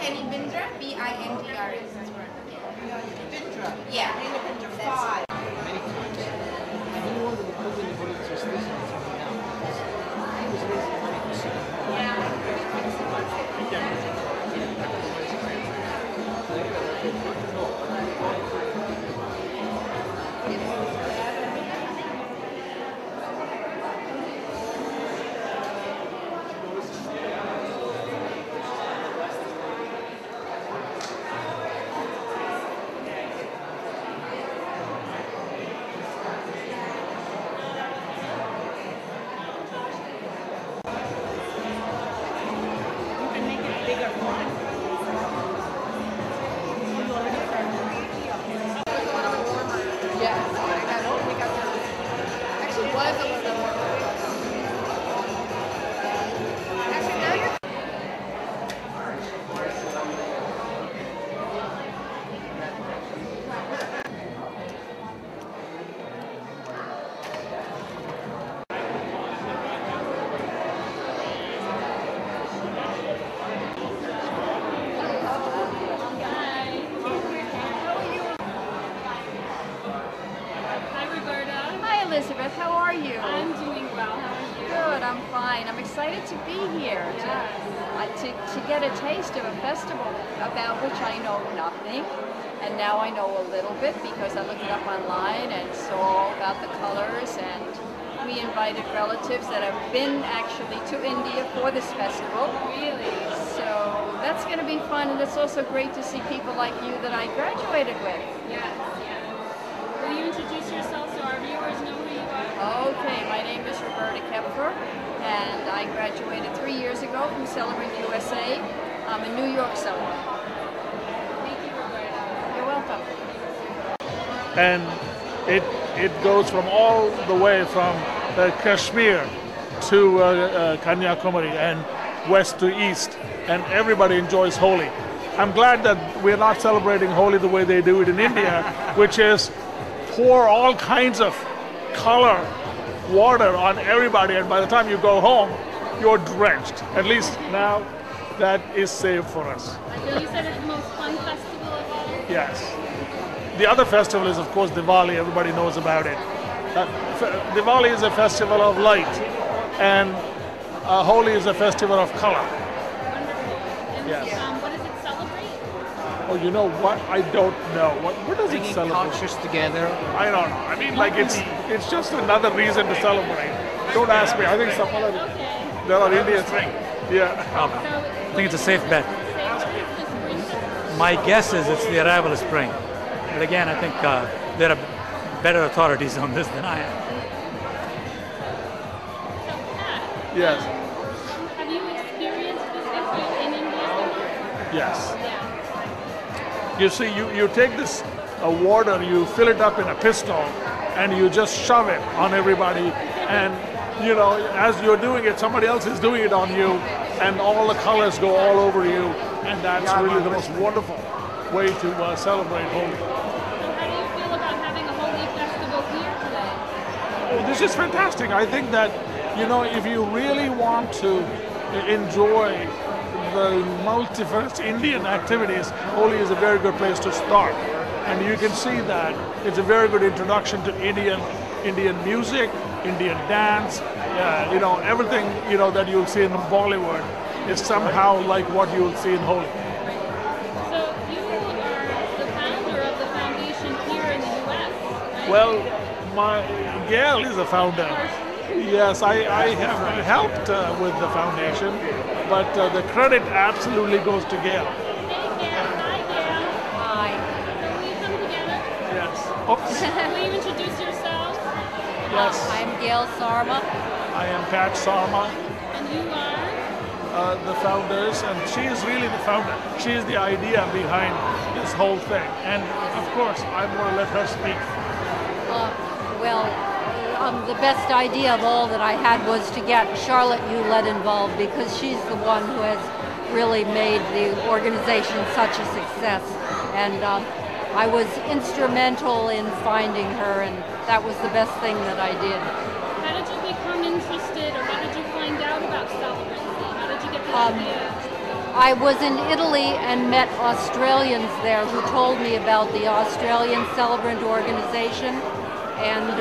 Any Bindra, B-I-N-D-R-A. Bindra. Yeah. Five. Many times. I didn't want to be put in the political station until now. He was raising money for City Hall. Elizabeth, how are you? I'm doing well. How are you? Good, I'm fine. I'm excited to be here to get a taste of a festival about which I know nothing. And now I know a little bit because I looked it up online and saw all about the colors, and we invited relatives that have been actually to India for this festival. Really? So that's going to be fun, and it's also great to see people like you that I graduated with. Yes, yes. Will you introduce yourself so our viewers know who you are? Okay, my name is Roberta Kepfer, and I graduated 3 years ago from Celebrant USA. I'm a New York celebrant. Thank you, Roberta. You're welcome. And it goes from all the way from Kashmir to Kanyakumari and west to east, and everybody enjoys Holi. I'm glad that we're not celebrating Holi the way they do it in India, which is pour all kinds of color, water on everybody, and by the time you go home, you're drenched. At least now that is saved for us. So you said it's the most fun festival of all? Yes. The other festival is, of course, Diwali. Everybody knows about it. Diwali is a festival of light, and Holi is a festival of color. Wonderful. And Yes. What does it celebrate? Oh, you know what? I don't know. What does it Bringing celebrate? cultures together. I don't know. I mean, like it's just another reason to celebrate. Don't ask me. I think some other Okay. there are Indians. Yeah. So I think it's a safe bet. the spring festival? My guess is it's the arrival of spring. But again, I think there are better authorities on this than I am. So Pat, Yes. have you experienced this festival in India? Yes. Yeah. You see, you take this water, you fill it up in a pistol, and you just shove it on everybody. And you know, as you're doing it, somebody else is doing it on you, and all the colors go all over you. And that's really the most wonderful way to celebrate Holi. So how do you feel about having a Holi festival here today? Oh, this is fantastic. I think that, you know, if you really want to enjoy the multiverse Indian activities, Holi is a very good place to start. And you can see that it's a very good introduction to Indian music, Indian dance, you know, everything, you know, that you'll see in Bollywood is somehow like what you'll see in Holi. So you are the founder of the foundation here in the U.S., right? Well, Gail is a founder. Yes, I have helped with the foundation, but the credit absolutely goes to Gail. Hey Gail, hi Gail. Hi. So will you come together? Yes. Oops. Will you introduce yourself? Yes. I'm Gail Sarma. I am Pat Sarma, And you are? the founders, and she is really the founder. She is the idea behind this whole thing. And of course, I'm going to let her speak. The best idea of all that I had was to get Charlotte Hewlett involved, because she's the one who has really made the organization such a success. And I was instrumental in finding her, and that was the best thing that I did. How did you become interested, or how did you find out about celebrancy? How did you get the idea? I was in Italy and met Australians there who told me about the Australian Celebrant organization, and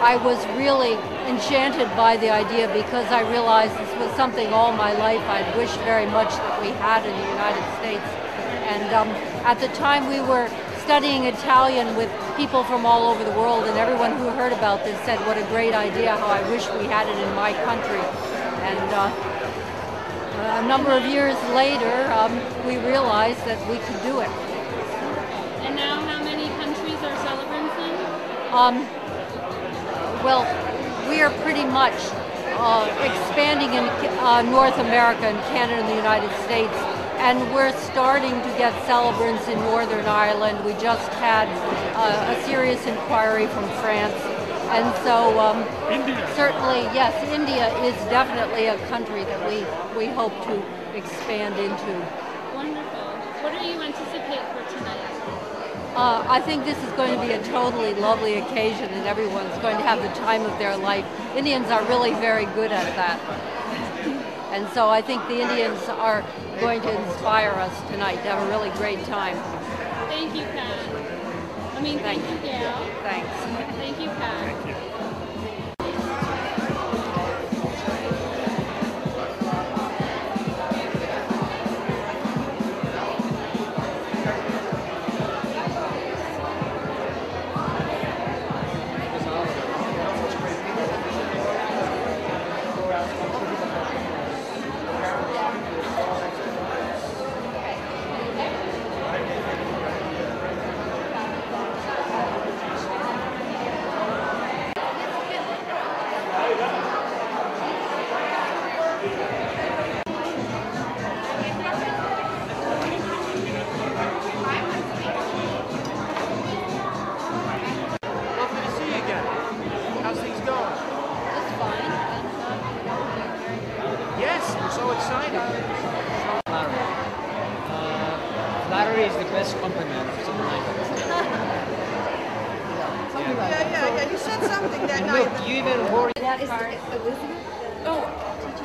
I was really enchanted by the idea because I realized this was something all my life I'd wished very much that we had in the United States. And at the time we were studying Italian with people from all over the world, and everyone who heard about this said what a great idea, how I wish we had it in my country. And a number of years later, we realized that we could do it. And now how many countries are celebrants in? Well, we are pretty much expanding in North America and Canada and the United States, and we're starting to get celebrants in Northern Ireland. We just had a serious inquiry from France. And so certainly, yes, India is definitely a country that we hope to expand into. Wonderful. What do you anticipate for tonight? I think this is going to be a totally lovely occasion, and everyone's going to have the time of their life. Indians are really very good at that. And so I think the Indians are going to inspire us tonight to have a really great time. Thank you, Pat. Thank you, Gail. Thanks. Thank you, Pat. Thank you. Lovely to see you again. How's things going? It's fine. Yes, I'm so excited. Flattery. Flattery is the best compliment. Something like that. Yeah. You said something that Look, night. you even worry. Oh,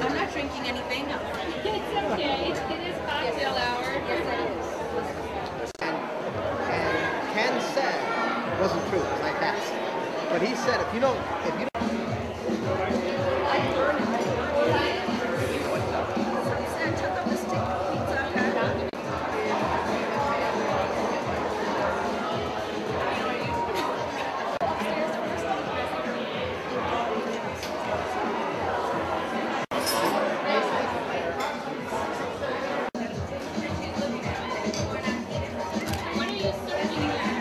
I'm not drinking anything. It's okay. It is cocktail hour. And Ken said, it wasn't true, because I passed. But he said, if you don't. What are you serving there?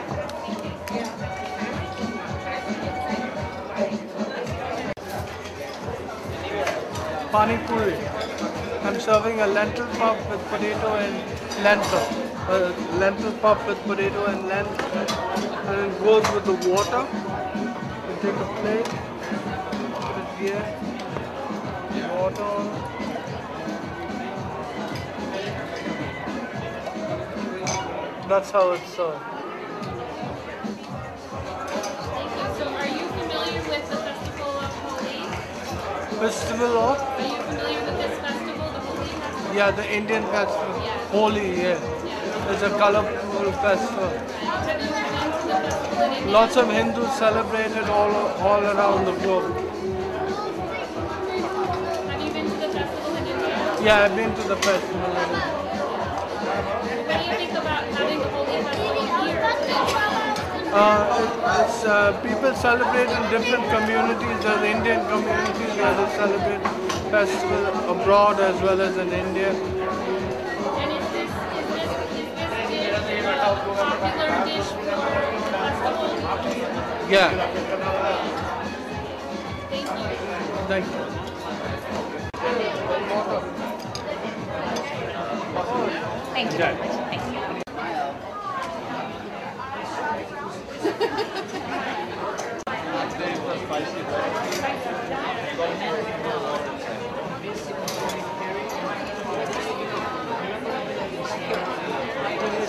Pani puri. I'm serving a lentil puff with potato and lentil. Lentil puff with potato and lentil. And it goes with the water. You take a plate, put it here, water on it. That's how it's served. Thank you. So are you familiar with the Festival of Holi? Festival of? Are you familiar with this festival, the Holi festival? Yeah, the Indian festival. Yes. Holi, yeah. Yeah. It's a colorful festival. Have you been to the festival in India? Lots of Hindus celebrate it all around the globe. Have you been to the festival in India? Yeah, I've been to the festival. What do you think about having the Holi festival here? People celebrate in different communities. There's Indian communities where they celebrate festival abroad as well as in India. And is this dish a popular dish for the festival? Yeah, Thank you. thank you. Thank you very much. Thank you.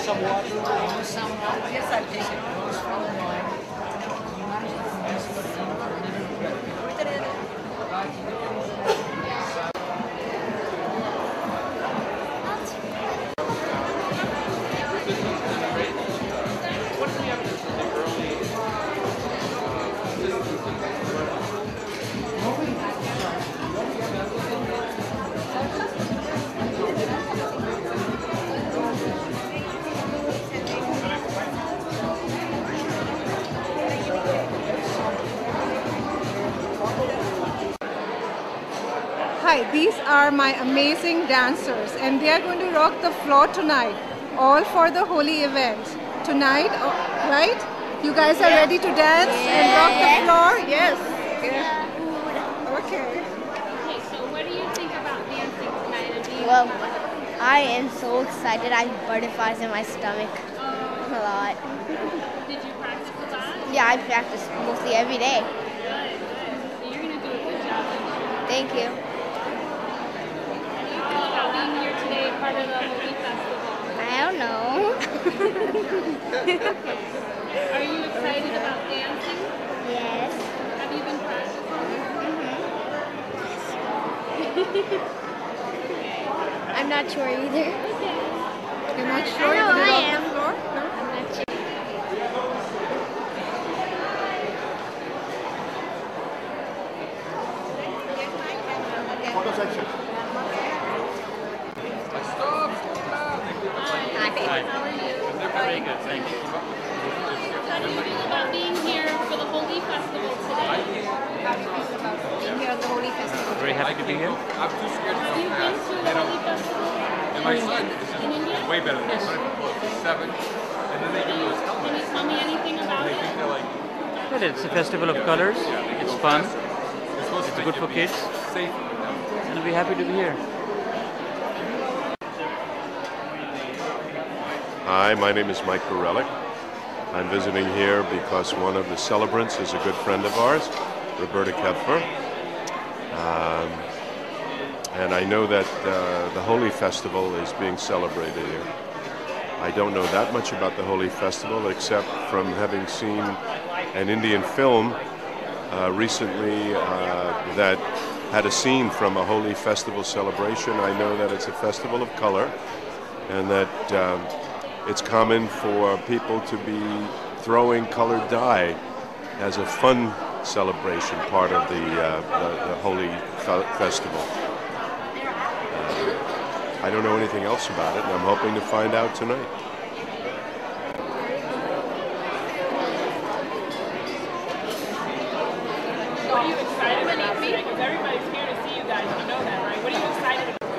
Some water. Yes, I've taken. Hi, these are my amazing dancers and they are going to rock the floor tonight, all for the Holi event. Tonight, right? You guys are ready to dance and rock the floor? Yes. Okay. Okay, so what do you think about dancing tonight and being Well, I am so excited. I have butterflies in my stomach a lot. Did you practice a lot? Yeah, I practice mostly every day. Good, good. You're going to do a good job. Thank you. How do you feel about being here today, part of the Holi Festival? I don't know. Are you excited about dancing? Yes. Have you been practicing? I'm not sure either. You're not sure? I know You're gonna I rock am. the floor? No? I'm not sure. Photo section. Hi. How are you? Very good, thank you. How do you feel about being here for the Holi Festival today? How do you feel about being here at the Holi Festival? Very happy to be here. Have you been to the Holi Festival? And my son is In India? way better than me. 7. And then they give you this helmet. Can you tell me anything about They it? think they're like, Well, it's a festival of colors. It's fun. they're supposed to It's think good for you're being kids. safe. And we're happy to be here. Hi, my name is Mike Borellic. I'm visiting here because one of the celebrants is a good friend of ours, Roberta Kepfer. And I know that the Holi Festival is being celebrated here. I don't know that much about the Holi Festival except from having seen an Indian film recently that had a scene from a Holi Festival celebration. I know that it's a festival of color and that it's common for people to be throwing colored dye as a fun celebration part of the Holi Festival. I don't know anything else about it, and I'm hoping to find out tonight. What are you excited about today? Because everybody's here to see you guys. You know that, right? What are you excited about?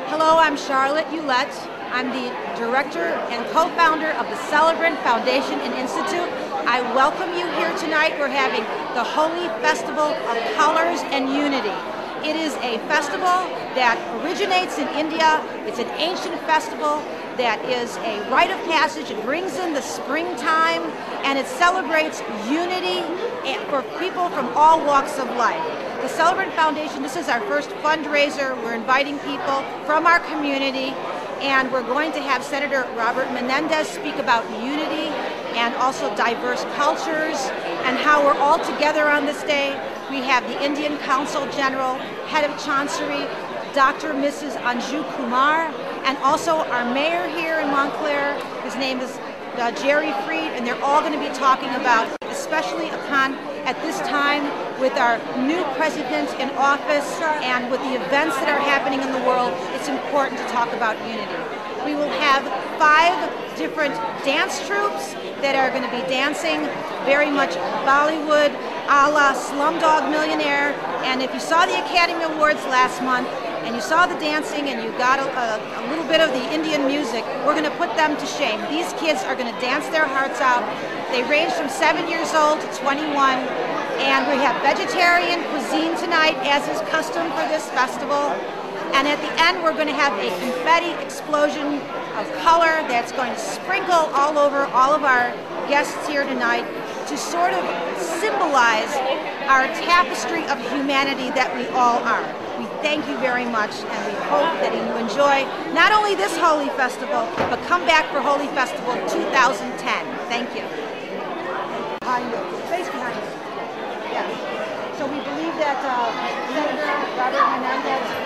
Hello, I'm Charlotte Ulett. I'm the director and co-founder of the Celebrant Foundation and Institute. I welcome you here tonight. We're having the Holi Festival of Colors and Unity. It is a festival that originates in India. It's an ancient festival that is a rite of passage. It brings in the springtime and it celebrates unity for people from all walks of life. The Celebrant Foundation, this is our first fundraiser. We're inviting people from our community, and we're going to have Senator Robert Menendez speak about unity and also diverse cultures and how we're all together on this day. We have the Indian Council General, Head of Chancery, Dr. Mrs. Anju Kumar, and also our mayor here in Montclair. His name is Jerry Freed, and they're all going to be talking about, especially at this time with our new president in office and with the events that are happening in the world, it's important to talk about unity. We will have 5 different dance troupes that are going to be dancing very much Bollywood a la Slumdog Millionaire. And if you saw the Academy Awards last month and you saw the dancing and you got a little bit of the Indian music, we're going to put them to shame. These kids are going to dance their hearts out. They range from 7 years old to 21. And we have vegetarian cuisine tonight, as is custom for this festival. And at the end, we're going to have a confetti explosion of color that's going to sprinkle all over all of our guests here tonight to sort of symbolize our tapestry of humanity that we all are. We thank you very much, and we hope that you enjoy not only this Holi Festival, but come back for Holi Festival 2010. Thank you. Behind you. Face behind you. Yeah. So we believe that Senator Robert Menendez.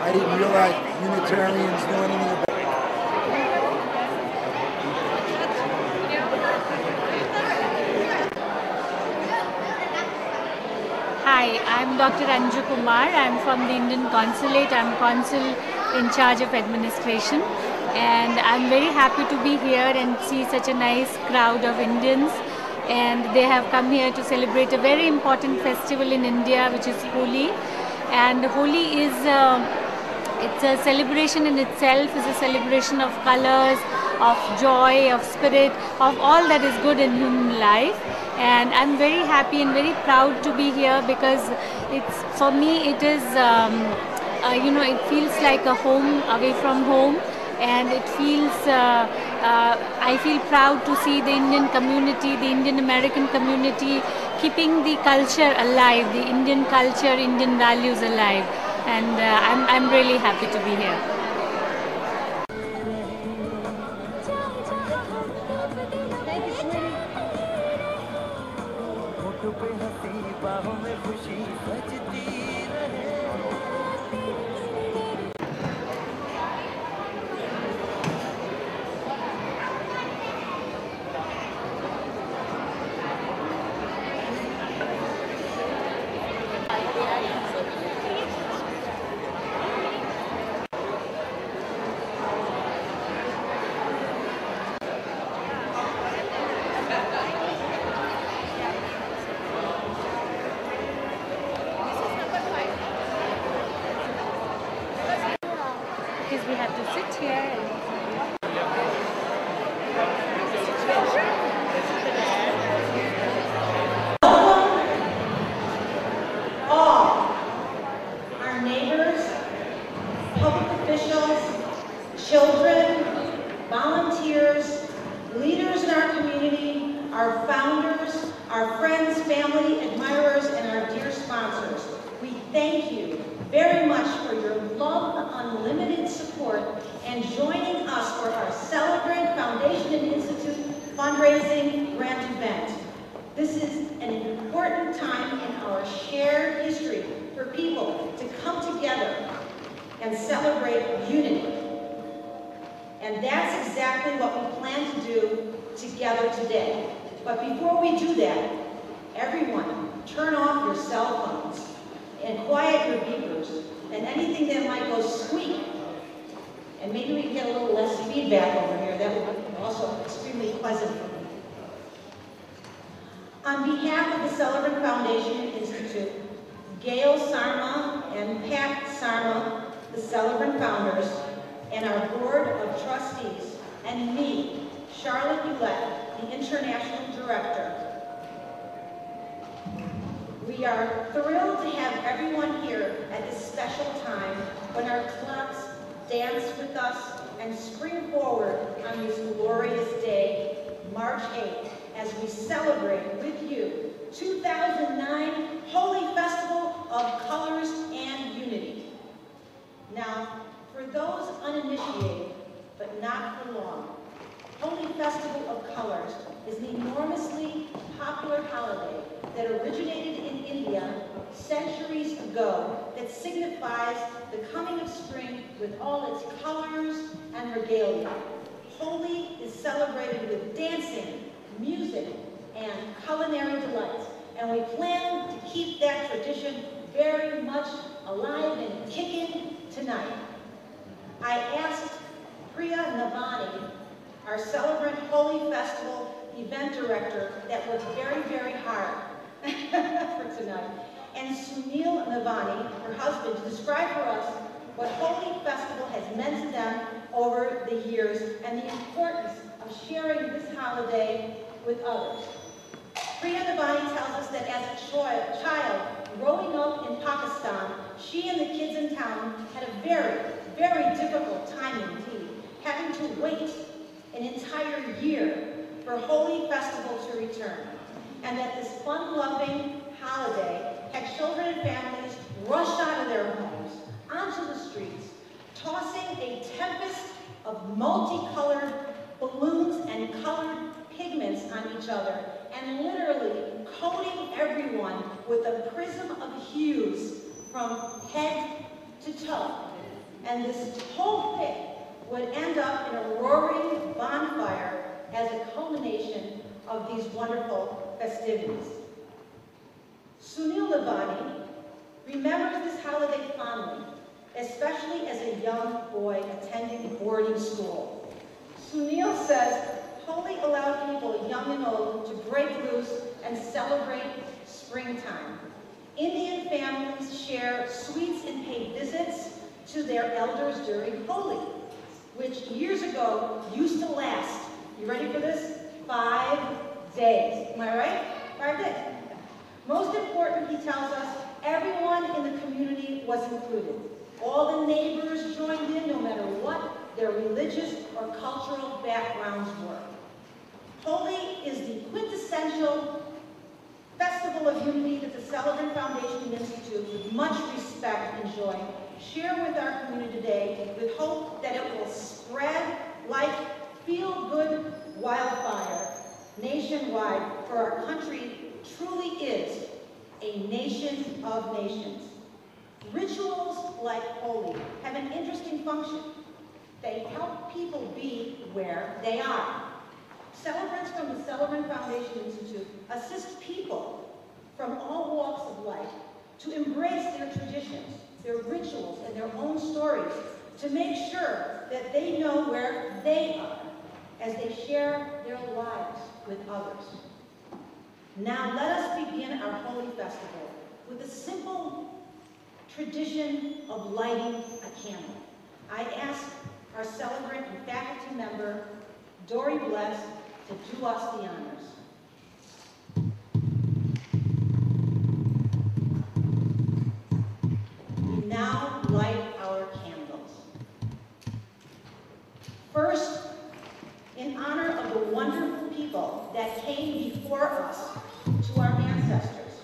I didn't realize Unitarians know anything about it. Hi, I'm Dr. Anju Kumar. I'm from the Indian Consulate. I'm consul in charge of administration. And I'm very happy to be here and see such a nice crowd of Indians. And they have come here to celebrate a very important festival in India, which is Holi. And Holi is it's a celebration in itself. It's a celebration of colors, of joy, of spirit, of all that is good in human life. And I'm very happy and very proud to be here because it's, for me, it is, it feels like a home away from home, and it feels, I feel proud to see the Indian community, the Indian American community keeping the culture alive, the Indian culture, Indian values alive. And I'm really happy to be here. Because we have to sit here and all our neighbors, public officials, children, volunteers, leaders in our community, our founders, our friends, family, admirers, and our dear sponsors. We thank you very much for your love, unlimited support, and joining us for our Celebrant Foundation and Institute fundraising grant event. This is an important time in our shared history for people to come together and celebrate unity. And that's exactly what we plan to do together today. But before we do that, everyone, turn off your cell phones and quiet your beepers and anything that might go squeak. And maybe we can get a little less feedback over here. That would be also extremely pleasant for me. On behalf of the Celebrant Foundation and Institute, Gail Sarma and Pat Sarma, the Celebrant founders, and our board of trustees, and me, Charlotte Hewlett, the international director, we are thrilled to have everyone here at this special time when our clocks dance with us and spring forward on this glorious day, March 8th, as we celebrate with you 2009 Holi Festival of Colors and Unity. Now, for those uninitiated, but not for long, Holi Festival of Colors is an enormously popular holiday that originated in India centuries ago that signifies the coming of spring with all its colors and regalia. Holi is celebrated with dancing, music, and culinary delights, and we plan to keep that tradition very much alive and kicking tonight. I asked Priya Navani, our Celebrant Holi Festival event director, that worked very, very hard for tonight, and Sunil Navani, her husband, to describe for us what Holi Festival has meant to them over the years and the importance of sharing this holiday with others. Priya Navani tells us that as a child growing up in Pakistan, she and the kids in town had a very, very difficult time indeed, having to wait an entire year for Holi Festival to return, and that this fun-loving holiday had children and families rush out of their homes, onto the streets, tossing a tempest of multicolored balloons and colored pigments on each other, and literally coating everyone with a prism of hues from head to toe. and this whole thing would end up in a roaring bonfire as a culmination of these wonderful festivities. Sunil Navani remembers this holiday fondly, especially as a young boy attending boarding school. Sunil says, Holi allowed people, young and old, to break loose and celebrate springtime. Indian families share sweets and pay visits to their elders during Holi, which years ago used to last, you ready for this? 5 days. Am I right? 5 days. Most important, he tells us, everyone in the community was included. All the neighbors joined in, no matter what their religious or cultural backgrounds were. Holi is the quintessential festival of unity that the Celebrant Foundation Institute, with much respect and joy, share with our community today with hope that it will spread like feel-good wildfire nationwide, for our country truly is a nation of nations. Rituals like Holi have an interesting function. They help people be where they are. Celebrants from the Celebrant Foundation Institute assist people from all walks of life to embrace their traditions, their rituals, and their own stories, to make sure that they know where they are as they share their lives with others. Now let us begin our Holi festival with a simple tradition of lighting a candle. I ask our celebrant and faculty member, Dory Bless, to do us the honors. We now light our candles. First, in honor of the wonderful people that came before us, to our ancestors.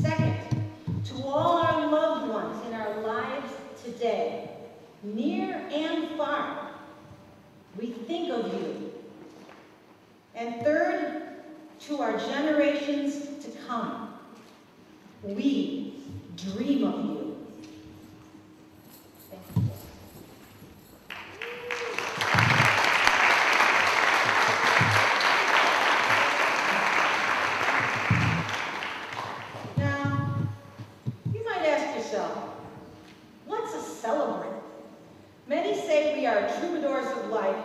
Second, to all our loved ones in our lives today, near and far, we think of you. And third, to our generations to come, we dream of you. Thank you. Now, you might ask yourself, what's a celebrant? Many say we are troubadours of life,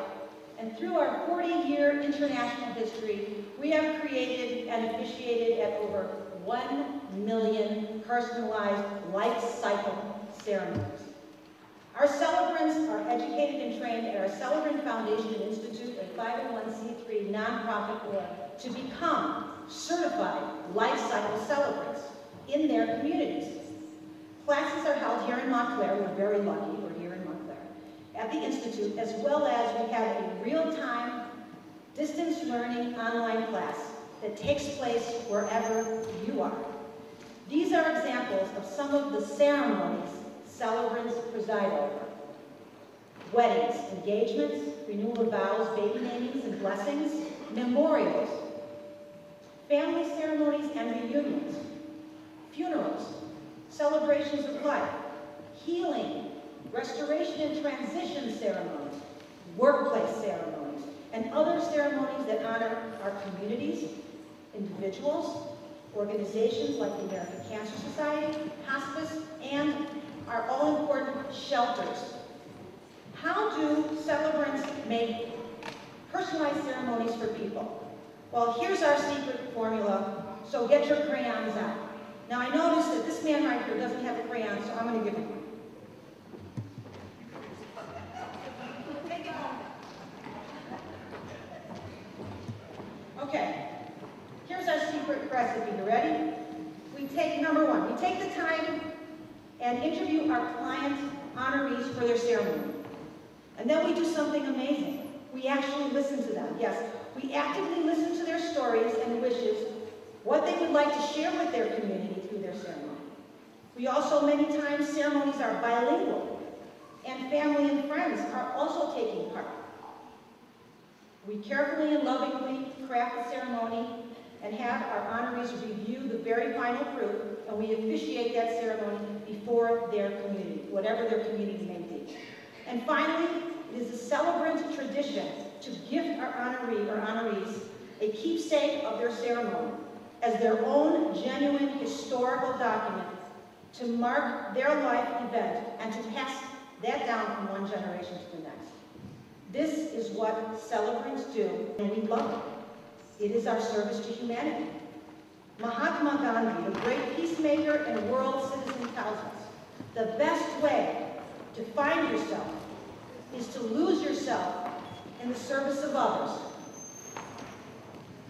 and through our 40-year international history, we have created and officiated at over 1 million personalized life cycle ceremonies. Our celebrants are educated and trained at our Celebrant Foundation Institute, a 501c3 nonprofit org, to become certified life cycle celebrants in their communities. Classes are held here in Montclair. We're very lucky. We're here in Montclair at the Institute, as well as we have a real-time distance learning online class that takes place wherever you are. These are examples of some of the ceremonies celebrants preside over. Weddings, engagements, renewal of vows, baby namings and blessings, memorials, family ceremonies and reunions, funerals, celebrations of life, healing, restoration and transition ceremonies, workplace ceremonies, and other ceremonies that honor our communities, individuals, organizations like the American Cancer Society, hospice, and our all-important shelters. How do celebrants make personalized ceremonies for people? Well, here's our secret formula, so get your crayons out. Now, I noticed that this man right here doesn't have a crayon, so I'm going to give him one. Take it home. Okay, here's our secret recipe. You ready? We take, number one, we take the time and interview our client honorees for their ceremony. And then we do something amazing. We actually listen to them. Yes, we actively listen to their stories and wishes, what they would like to share with their community through their ceremony. We also, many times, ceremonies are bilingual, and family and friends are also taking part. We carefully and lovingly craft the ceremony and have our honorees review the very final proof, and we officiate that ceremony before their community, whatever their community may be. And finally, it is a celebrant tradition to gift our honoree or honorees a keepsake of their ceremony as their own genuine historical document to mark their life event and to pass that down from one generation to the next. This is what celebrants do, and we love it. It is our service to humanity. Mahatma Gandhi, the great peacemaker and world citizen, tells us, the best way to find yourself is to lose yourself in the service of others.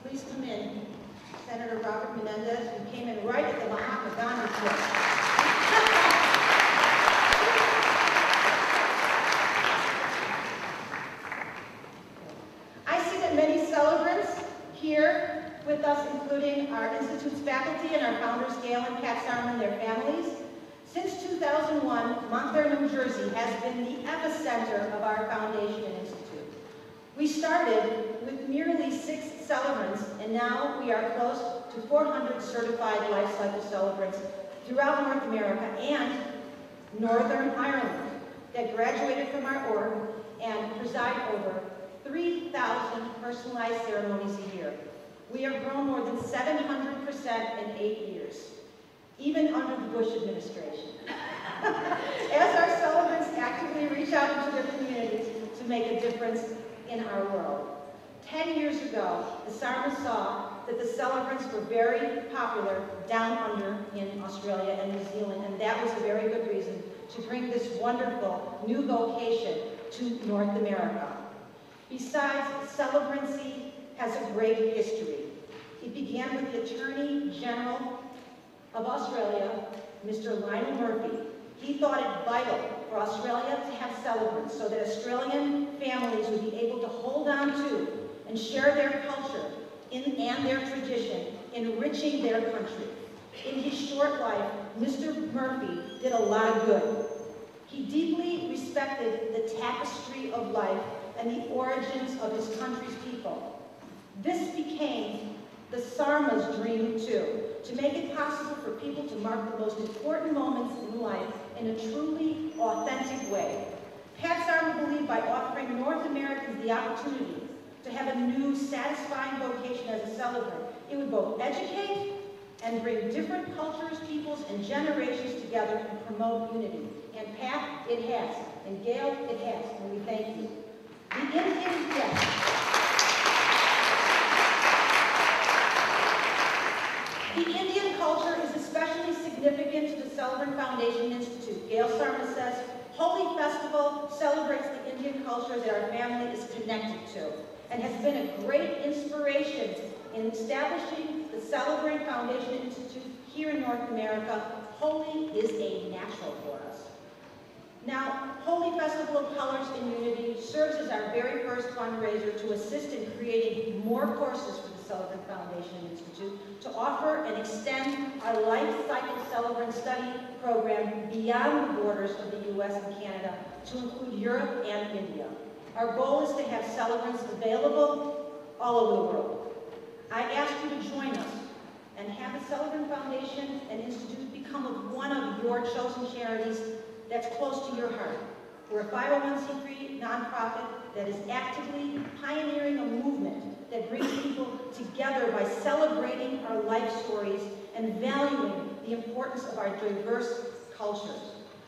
Please come in, Senator Robert Menendez, who came in right at the Mahatma Gandhi point. I see that many celebrants here with us, including our Institute's faculty and our founders, Gail and Pat Sarman and their families. Since 2001, Montclair, New Jersey has been the epicenter of our foundation and institute. We started with merely 6 celebrants, and now we are close to 400 certified life cycle celebrants throughout North America and Northern Ireland that graduated from our org and preside over 3,000 personalized ceremonies a year. We have grown more than 700% in 8 years, even under the Bush administration. As our celebrants actively reach out into their communities to make a difference in our world. 10 years ago, the Sarma saw that the celebrants were very popular down under in Australia and New Zealand, and that was a very good reason to bring this wonderful new vocation to North America. Besides, celebrancy has a great history. It began with the Attorney General of Australia, Mr. Lionel Murphy. He thought it vital for Australia to have celebrants so that Australian families would be able to hold on to and share their culture and their tradition, enriching their country. In his short life, Mr. Murphy did a lot of good. He deeply respected the tapestry of life and the origins of his country's people. This became the Sarma's dream too, to make it possible for people to mark the most important moments in life in a truly authentic way. Pat Sarma believed by offering North Americans the opportunity to have a new, satisfying vocation as a celebrant, it would both educate and bring different cultures, peoples, and generations together and promote unity. And Pat, it has. And Gail, it has. And we thank you. The Indian, The Indian culture is especially significant to the Celebrant Foundation Institute. Gail Sarma says, Holi Festival celebrates the Indian culture that our family is connected to and has been a great inspiration in establishing the Celebrant Foundation Institute here in North America. Holi is a natural for us. Now, Holi Festival of Colors and Unity serves as our very first fundraiser to assist in creating more courses for the Celebrant Foundation Institute to offer and extend our Life Cycle Celebrant Study program beyond the borders of the U.S. and Canada to include Europe and India. Our goal is to have celebrants available all over the world. I ask you to join us and have the Celebrant Foundation and Institute become one of your chosen charities that's close to your heart. We're a 501c3 nonprofit that is actively pioneering a movement that brings people together by celebrating our life stories and valuing the importance of our diverse cultures.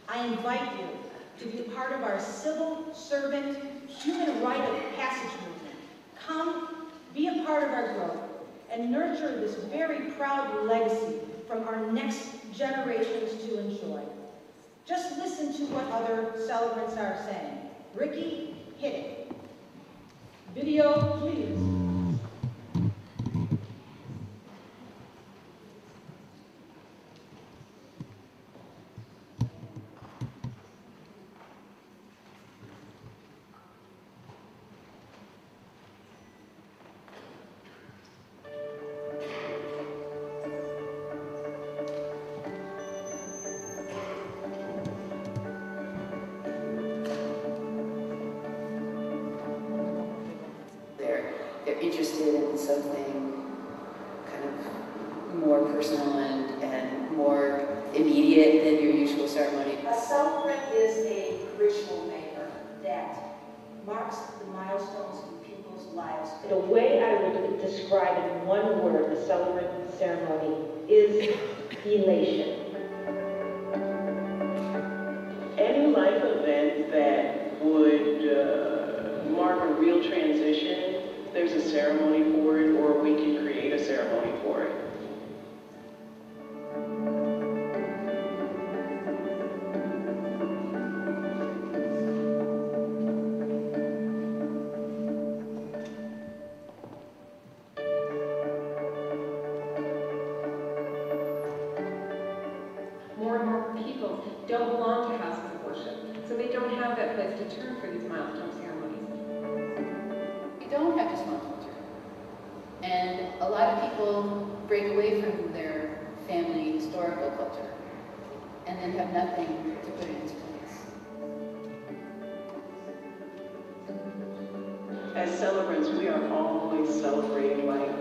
I invite you to be a part of our civil servant human rite of passage movement. Come, be a part of our growth, and nurture this very proud legacy from our next generations to enjoy. Just listen to what other celebrants are saying. Ricky, hit it. Video, please. They're interested in something personal and more immediate than your usual ceremony. A celebrant is a ritual maker that marks the milestones in people's lives. The way I would describe in one word the celebrant ceremony is elation. Any life event that would mark a real transition, there's a ceremony for it, or we can create a ceremony for it. More and more people don't belong to houses of worship, so they don't have that place to turn for these milestone ceremonies. We don't have just one culture. And a lot of people break away from their family historical culture and then have nothing to put in its place. As celebrants, we are always celebrating life.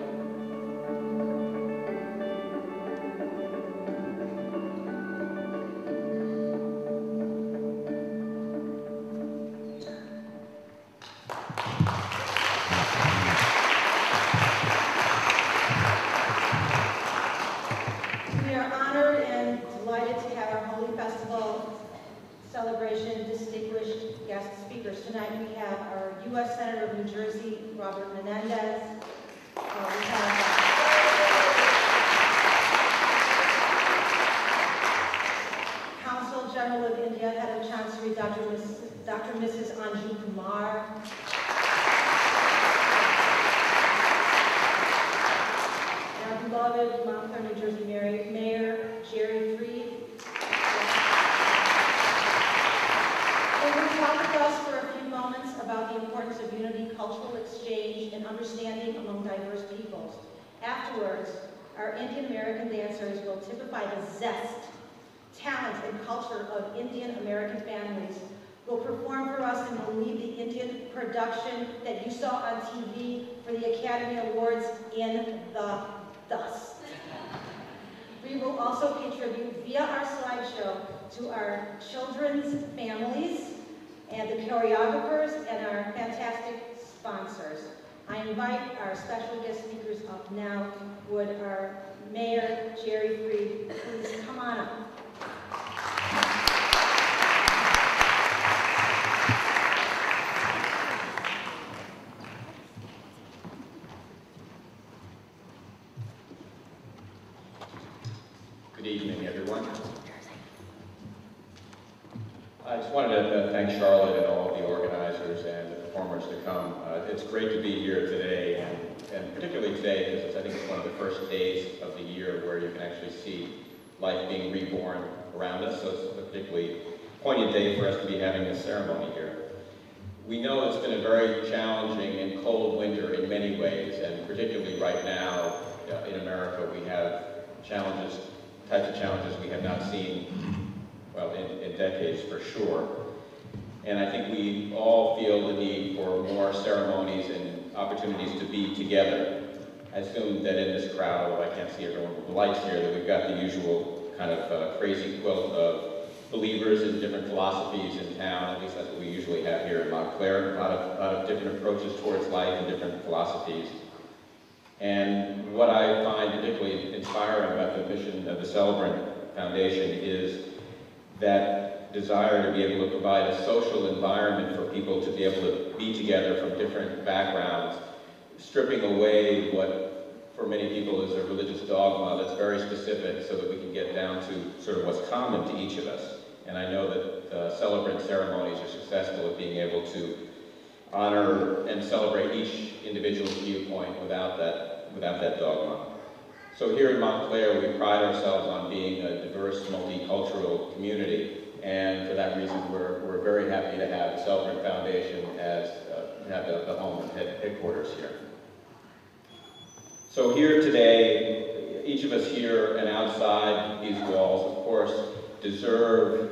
We are honored and delighted to have our Holi Festival celebration distinguished guest speakers. Tonight we have our U.S. Senator of New Jersey, Robert Menendez. We have Consul General of India, Head of Chancery, Dr. Mrs. Anju Kumar. Our beloved Montclair, New Jersey Mayor Jerry Freed. They will talk with us for a few moments about the importance of unity, cultural exchange, and understanding among diverse peoples. Afterwards, our Indian American dancers will typify the zest, talent, and culture of Indian American families, will perform for us and will lead the Indian production that you saw on TV for the Academy Awards in the dust. We will also contribute via our slideshow to our children's families and the choreographers and our fantastic sponsors. I invite our special guest speakers up now. Would our Mayor Jerry Freed please come on up? Good evening, everyone. I just wanted to thank Charlotte and all of the organizers and the performers to come. It's great to be here today, and particularly today because I think it's one of the first days of the year where you can actually see life being reborn around us, so it's a particularly poignant day for us to be having this ceremony here. We know it's been a very challenging and cold winter in many ways, and particularly right now in America we have challenges, types of challenges we have not seen, well, in decades for sure. And I think we all feel the need for more ceremonies and opportunities to be together. I assume that in this crowd, although I can't see everyone with the lights here, that we've got the usual kind of crazy quilt of believers in different philosophies in town. At least that's what we usually have here in Montclair. A lot of different approaches towards life and different philosophies. And what I find particularly inspiring about the mission of the Celebrant Foundation is that desire to be able to provide a social environment for people to be able to be together from different backgrounds, stripping away what for many people is a religious dogma that's very specific so that we can get down to sort of what's common to each of us. And I know that celebrant ceremonies are successful at being able to honor and celebrate each individual's viewpoint without that dogma. So here in Montclair, we pride ourselves on being a diverse, multicultural community, and for that reason, we're very happy to have the Celebrant Foundation as have the home and headquarters here. So here today, each of us here and outside these walls, of course, deserve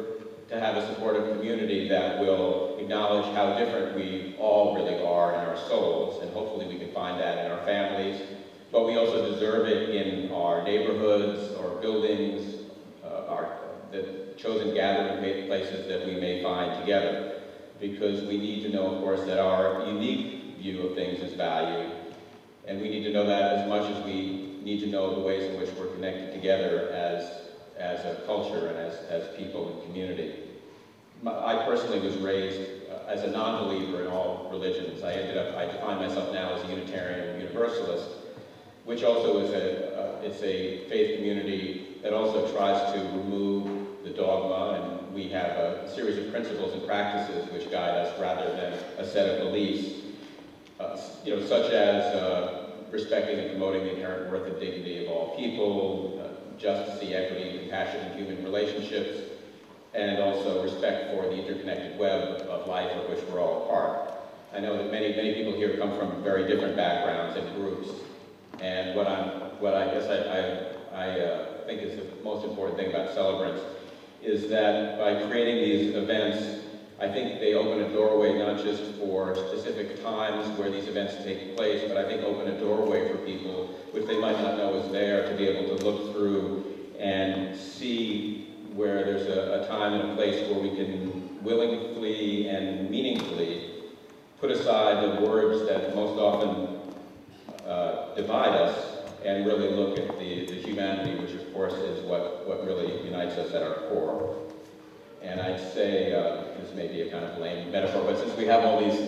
to have a supportive community that will acknowledge how different we all really are in our souls, and hopefully we can find that in our families, but we also deserve it in our neighborhoods or buildings, the chosen gathering places that we may find together. Because we need to know, of course, that our unique view of things is valued, and we need to know that as much as we need to know the ways in which we're connected together as a culture and as people and community. I personally was raised as a non-believer in all religions. I define myself now as a Unitarian Universalist, which also is it's a faith community that also tries to remove the dogma, and we have a series of principles and practices which guide us rather than a set of beliefs, such as respecting and promoting the inherent worth and dignity of all people, justice, equity, compassion in human relationships, and also respect for the interconnected web of life of which we're all a part. I know that many people here come from very different backgrounds and groups, and what I guess I think is the most important thing about Celebrants is that by creating these events, I think they open a doorway not just for specific times where these events take place, but I think open a doorway for people which they might not know is there to be able to look through and see where there's a time and a place where we can willingly and meaningfully put aside the words that most often divide us and really look at the humanity, which of course is what really unites us at our core. And I'd say, this may be a kind of lame metaphor, but since we have all these,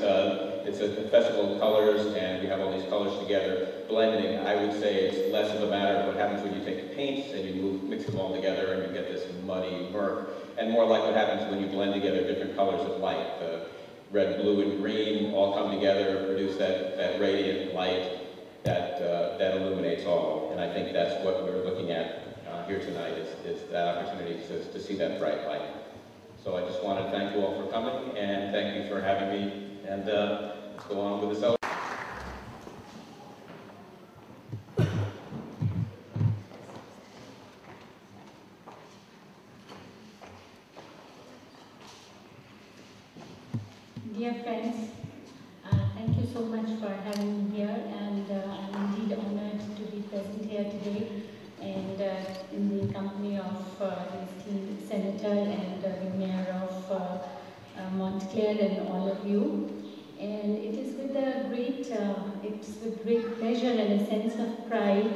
it's a festival of colors and we have all these colors together blending, I would say it's less of a matter of what happens when you take paints and you mix them all together and you get this muddy murk, and more like what happens when you blend together different colors of light. The red, blue, and green all come together, produce that radiant light that illuminates all. And I think that's what we're looking at here tonight, is that opportunity to see that bright light. So I just want to thank you all for coming, and thank you for having me, and let's go on with the celebration. Dear friends, thank you so much for having me here, and I'm indeed honored to be present here today, and in the company of the esteemed Senator and the Mayor of Montclair and all of you. And it is with great pleasure and a sense of pride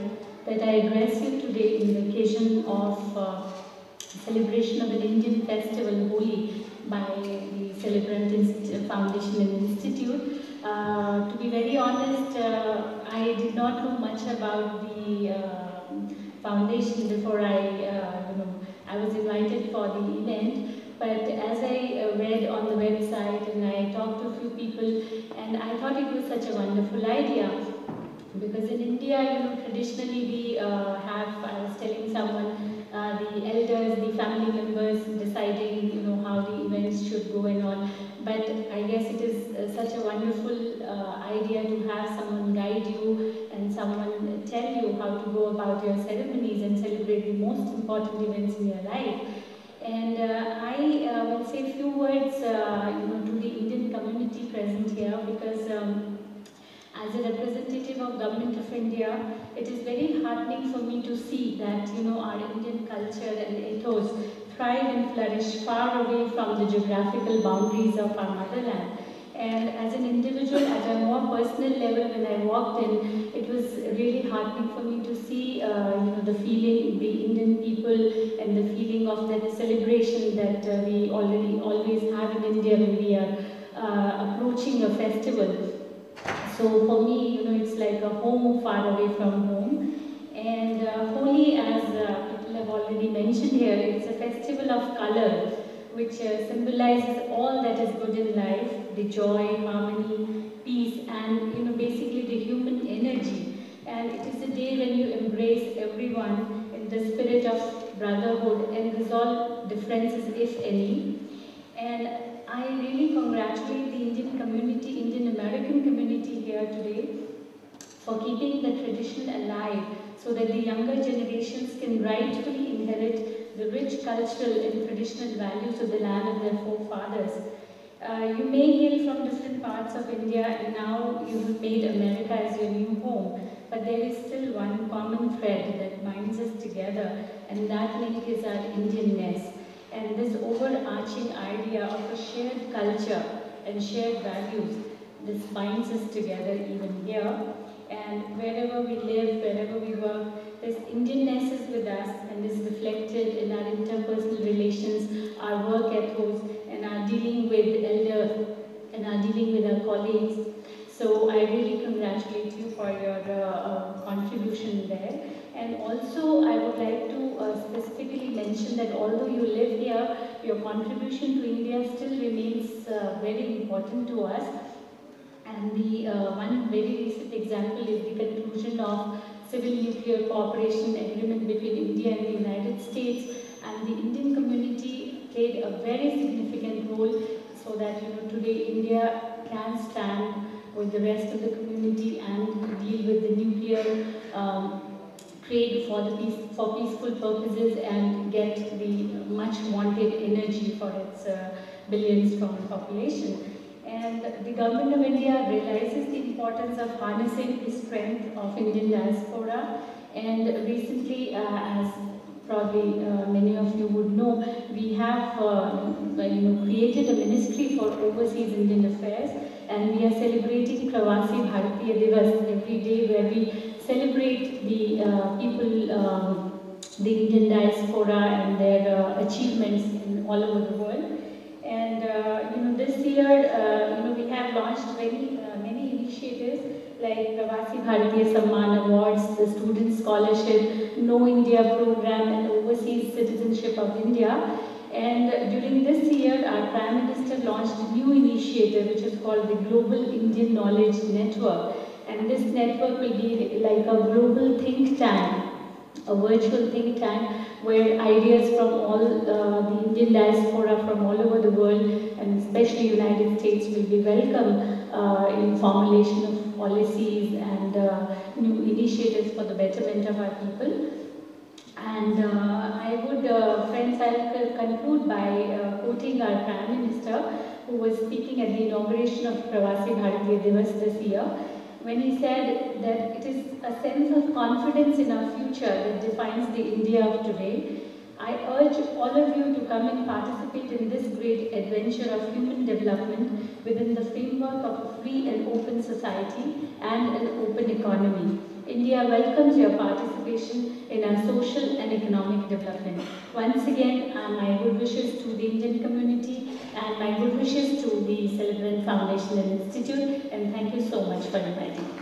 that I address you today in the occasion of celebration of an Indian festival, Holi, by the Celebrant Foundation and Institute. To be very honest, I did not know much about the foundation before I was invited for the event. But as I read on the website and I talked to a few people, and I thought it was such a wonderful idea. Because in India, traditionally we have, I was telling someone, the elders, the family members deciding, how the events should go and all. But I guess it is such a wonderful idea to have someone guide you and someone tell you how to go about your ceremonies and celebrate the most important events in your life. And I will say a few words, to the Indian community present here, because as a representative of Government of India, it is very heartening for me to see that, our Indian culture and ethos thrive and flourish far away from the geographical boundaries of our motherland. And as an individual, at a more personal level, when I walked in, it was really heartening for me to see, the feeling, the Indian people, and the feeling of that celebration that we always have in India when we are approaching a festival. So for me, it's like a home far away from home. And Holi, as people have already mentioned here, it's a festival of color, which symbolizes all that is good in life, the joy, harmony, peace, and basically the human energy. And it is a day when you embrace everyone in the spirit of brotherhood and resolve differences, if any. And I really congratulate the Indian community, Indian American community here today for keeping the tradition alive so that the younger generations can rightfully inherit the rich cultural and traditional values of the land of their forefathers. You may hail from different parts of India, and now you have made America as your new home. but there is still one common thread that binds us together, and that link is our Indianness. And this overarching idea of a shared culture and shared values, this binds us together even here. And wherever we live, wherever we work, this Indianness is with us and is reflected in our interpersonal relations, our work ethos, and our dealing with elders, and our dealing with our colleagues. So I really congratulate you for your contribution there. And also I would like to specifically mention that although you live here, your contribution to India still remains very important to us. And the one very recent example is the conclusion of Civil Nuclear Cooperation Agreement between India and the United States. And the Indian community played a very significant role so that today India can stand with the rest of the community and deal with the nuclear trade for peaceful purposes and get the much wanted energy for its billion strong population. And the government of India realizes the importance of harnessing the strength of Indian diaspora. And recently, as probably many of you would know, we have created a ministry for overseas Indian affairs, and we are celebrating Pravasi Bharatiya Divas every day, where we celebrate the people, the Indian diaspora and their achievements all over the world. And this year, we have launched many initiatives like Pravasi Bharatiya Samman Awards, the Student Scholarship, Know India program, and Overseas Citizenship of India. And during this year, our Prime Minister launched a new initiative which is called the Global Indian Knowledge Network. And this network will be like a global think tank, a virtual think tank where ideas from all the Indian diaspora from all over the world, and especially United States, will be welcome in formulation of policies and new initiatives for the betterment of our people. And I would, friends, I'll conclude by quoting our Prime Minister, who was speaking at the inauguration of Pravasi Bharatiya Divas this year, when he said that it is a sense of confidence in our future that defines the India of today. I urge all of you to come and participate in this great adventure of human development within the framework of a free and open society and an open economy. India welcomes your participation in our social and economic development. Once again, my good wishes to the Indian community and my good wishes to the Celebrant Foundation and Institute, and thank you so much for inviting me.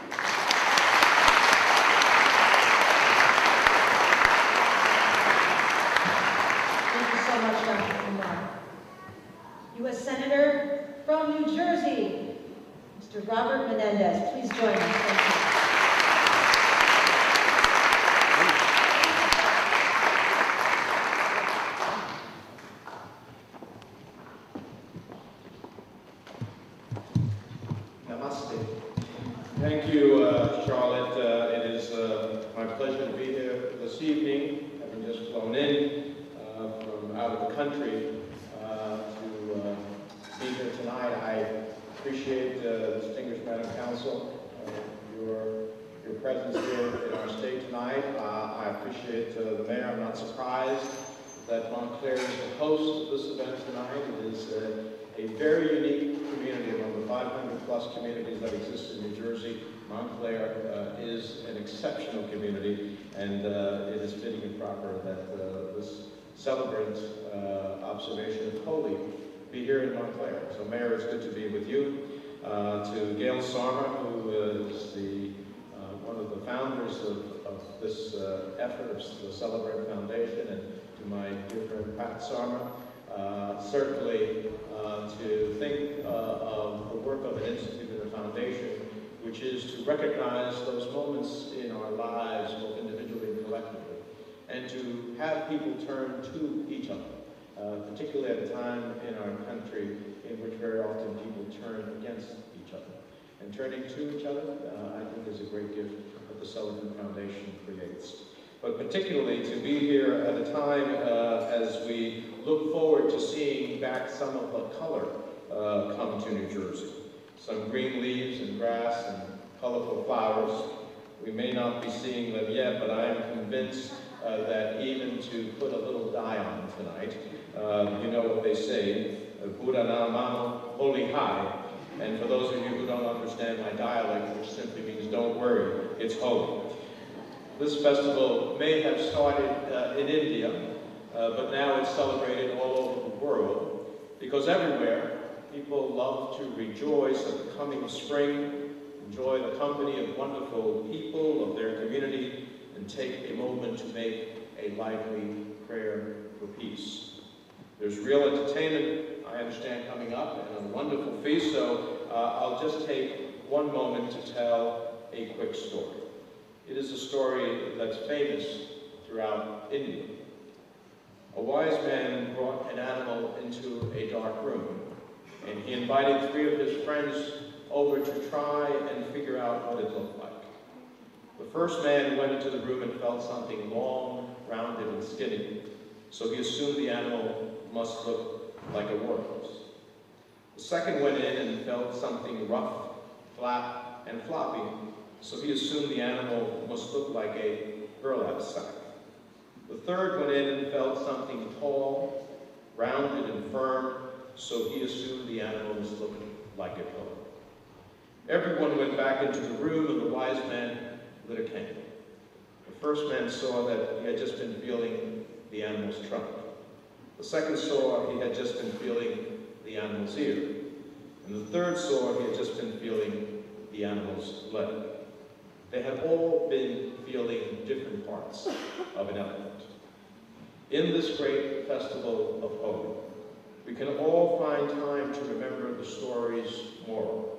Thank you so much, Dr. Kumar. U.S. Senator from New Jersey, Mr. Robert Menendez. Please join us. Thank you. Thank you, Charlotte. It is my pleasure to be here this evening, having just flown in from out of the country to be here tonight. I appreciate, distinguished Madam Counsel, your presence here in our state tonight. I appreciate the Mayor. I'm not surprised that Montclair is the host of this event tonight. It is a very unique community among the 500+ communities that exist in New Jersey. Montclair is an exceptional community, and it is fitting and proper that this celebrant observation of Holi be here in Montclair. So Mayor, it's good to be with you. To Gail Sarma, who is one of the founders of this effort of the Celebrant Foundation, and to my dear friend Pat Sarma, certainly to think of the work of an institute and a foundation, which is to recognize those moments in our lives, both individually and collectively, and to have people turn to each other, particularly at a time in our country in which very often people turn against each other. And turning to each other, I think, is a great gift that the Celebrant Foundation creates. But particularly to be here at a time as we look forward to seeing back some of the color come to New Jersey. Some green leaves and grass and colorful flowers, We may not be seeing them yet, but I am convinced that even to put a little dye on tonight, you know what they say, Buddha na mano, Holi high. And for those of you who don't understand my dialect, which simply means don't worry, it's Holi. This festival may have started in India, but now it's celebrated all over the world, because everywhere people love to rejoice at the coming of spring, enjoy the company of wonderful people of their community, and take a moment to make a lively prayer for peace. There's real entertainment, I understand, coming up, and a wonderful feast, so I'll just take one moment to tell a quick story. It is a story that's famous throughout India. A wise man brought an animal into a dark room, and he invited 3 of his friends over to try and figure out what it looked like. The first man went into the room and felt something long, rounded, and skinny, so he assumed the animal must look like a waterhose. The second went in and felt something rough, flat, and floppy, so he assumed the animal must look like a burlap sack. The third went in and felt something tall, rounded, and firm, so he assumed the animal must look like a pillow. Everyone went back into the room, and the wise man lit a candle. The first man saw that he had just been feeling the animal's trunk. The second saw he had just been feeling the animal's ear. And the third saw he had just been feeling the animal's leg. They had all been feeling different parts of an elephant. In this great festival of Holi, we can all find time to remember the story's moral.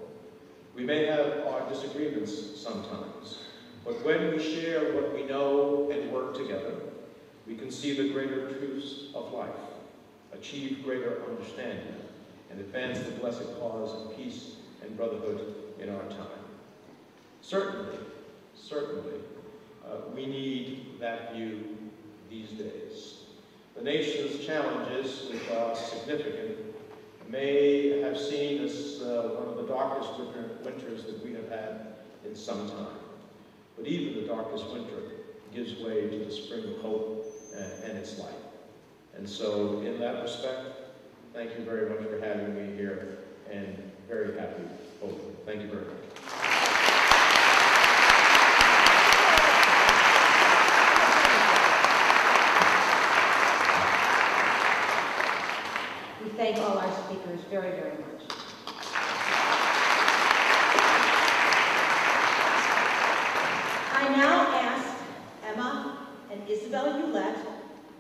We may have our disagreements sometimes, but when we share what we know and work together, we can see the greater truths of life, achieve greater understanding, and advance the blessed cause of peace and brotherhood in our time. Certainly, we need that view these days. The nation's challenges, which are significant, may have seen us one of the darkest winters that we have had in some time. But even the darkest winter gives way to the spring of hope and its light. And so, in that respect, thank you very much for having me here, and very happy Holi. Thank you very much. We thank all our speakers very, very much. I now ask Emma and Isabel Ulett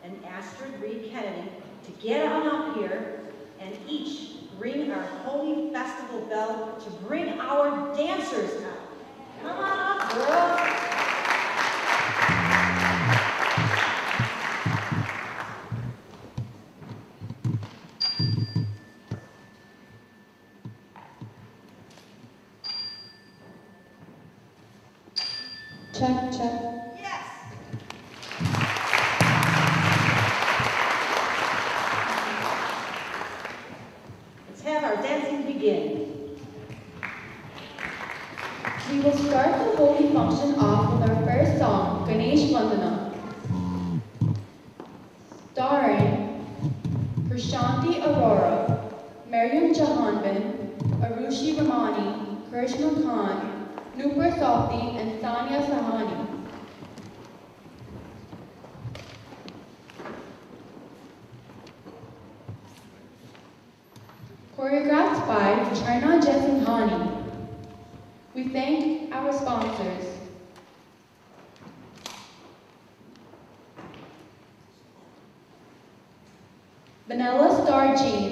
and Astrid Reed Kennedy to get on up here and each ring our Holi Festival bell to bring our dancers out. Come on up, girls. Check, check. Yes. Let's have our dancing begin. We will start the Holi function off with our first song, Ganesh Vandana, starring Prashanti Arora, Maryam Jahanbin, Arushi Ramani, Krishna Khan, Nupur Softi, and Sania Sahani. Choreographed by Charna Jesinghani. We thank our sponsors. Vanilla Star Jeans,